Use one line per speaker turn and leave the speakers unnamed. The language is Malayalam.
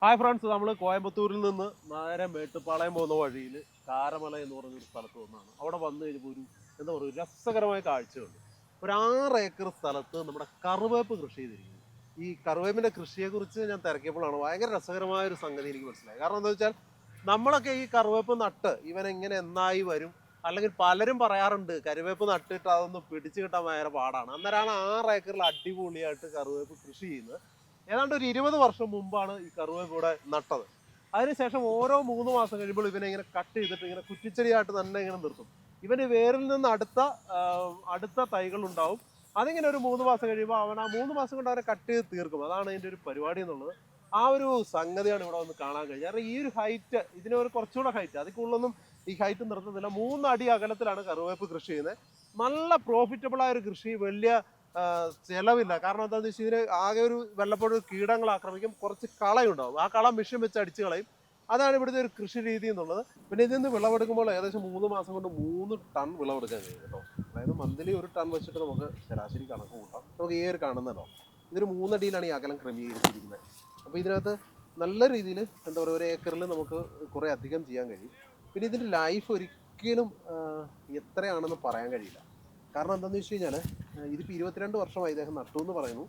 ഹായ് ഫ്രണ്ട്സ്, നമ്മൾ കോയമ്പത്തൂരിൽ നിന്ന് നേരെ മേട്ടുപ്പാളയം പോകുന്ന വഴിയിൽ കാരമല എന്ന് പറഞ്ഞൊരു സ്ഥലത്ത് വന്നതാണ്. അവിടെ വന്നു കഴിഞ്ഞപ്പോൾ എന്താ പറയുക, രസകരമായ കാഴ്ചയുണ്ട്. ഒരു 6 ഏക്കർ സ്ഥലത്ത് നമ്മുടെ കറിവേപ്പ് കൃഷി ചെയ്തിരിക്കുന്നു. ഈ കറിവേപ്പിൻ്റെ കൃഷിയെക്കുറിച്ച് ഞാൻ തിരക്കിയപ്പോഴാണ് ഭയങ്കര രസകരമായ ഒരു സംഗതി എനിക്ക് മനസ്സിലായി. കാരണം എന്താ വെച്ചാൽ നമ്മളൊക്കെ ഈ കറിവേപ്പ് നട്ട് ഇവൻ എങ്ങനെ എന്നായി വരും, അല്ലെങ്കിൽ പലരും പറയാറുണ്ട് കറിവേപ്പ് നട്ടിട്ട് അതൊന്ന് പിടിച്ചു കിട്ടാൻ ഭയങ്കര പാടാണ്. അന്നേരമാണ് 6 ഏക്കറിൽ അടിപൊളിയായിട്ട് കറിവേപ്പ് കൃഷി ചെയ്യുന്നത്. ഏതാണ്ട് ഒരു 20 വർഷം മുമ്പാണ് ഈ കറിവേപ്പ് ഇവിടെ നട്ടത്. അതിനുശേഷം ഓരോ 3 മാസം കഴിയുമ്പോൾ ഇവനെ ഇങ്ങനെ കട്ട് ചെയ്തിട്ട് ഇങ്ങനെ കുറ്റിച്ചെടിയായിട്ട് തന്നെ ഇങ്ങനെ നിർത്തും. ഇവന് വേരിൽ നിന്ന് അടുത്ത തൈകൾ ഉണ്ടാവും. അതിങ്ങനെ ഒരു 3 മാസം കഴിയുമ്പോൾ അവൻ ആ 3 മാസം കൊണ്ട് അവരെ കട്ട് ചെയ്ത് തീർക്കും. അതാണ് ഇതിൻ്റെ ഒരു പരിപാടി എന്നുള്ളത്. ആ ഒരു സംഗതിയാണ് ഇവിടെ വന്ന് കാണാൻ കഴിഞ്ഞത്. കാരണം ഈ ഒരു ഹൈറ്റ്, ഇതിന് ഒരു കുറച്ചുകൂടെ ഹൈറ്റ്, അതിൽ കൂടുതലൊന്നും ഈ ഹൈറ്റ് നിർത്തുന്നില്ല. 3 അടി അകലത്തിലാണ് കറിവേപ്പ് കൃഷി ചെയ്യുന്നത്. നല്ല പ്രോഫിറ്റബിൾ ആയ ഒരു കൃഷി, വലിയ ചെലവില്ല. കാരണം എന്താണെന്ന് വെച്ചാൽ ഇതിന് ആകെ ഒരു വല്ലപ്പോഴും കീടങ്ങൾ ആക്രമിക്കും, കുറച്ച് കളയുണ്ടാവും. ആ കള മെഷീൻ വെച്ച് അടിച്ച് കളയും. അതാണ് ഇവിടുത്തെ ഒരു കൃഷി രീതി എന്നുള്ളത്. പിന്നെ ഇതിൽ നിന്ന് വിളവെടുക്കുമ്പോൾ ഏകദേശം 3 മാസം കൊണ്ട് 3 ടൺ വിളവെടുക്കാൻ കഴിയും കേട്ടോ. അതായത് മന്ത്ലി 1 ടൺ വെച്ചിട്ട് നമുക്ക് ശരാശരി കണക്ക് കൂട്ടാം. നമുക്ക് ഈ ഒരു കാണുന്നതോ, ഇതൊരു 3 അടിയിലാണ് ഈ അകലം ക്രമീകരിച്ചിരിക്കുന്നത്. അപ്പോൾ ഇതിനകത്ത് നല്ല രീതിയിൽ എന്താ പറയുക, ഒരു ഏക്കറിൽ നമുക്ക് കുറേ അധികം ചെയ്യാൻ കഴിയും. പിന്നെ ഇതിൻ്റെ ലൈഫ് ഒരിക്കലും എത്രയാണെന്ന് പറയാൻ കഴിയില്ല. കാരണം എന്താണെന്ന് വെച്ച് കഴിഞ്ഞാൽ ഇതിപ്പോൾ 22 വർഷമായി ഇദ്ദേഹം നട്ടു എന്ന് പറയുന്നു.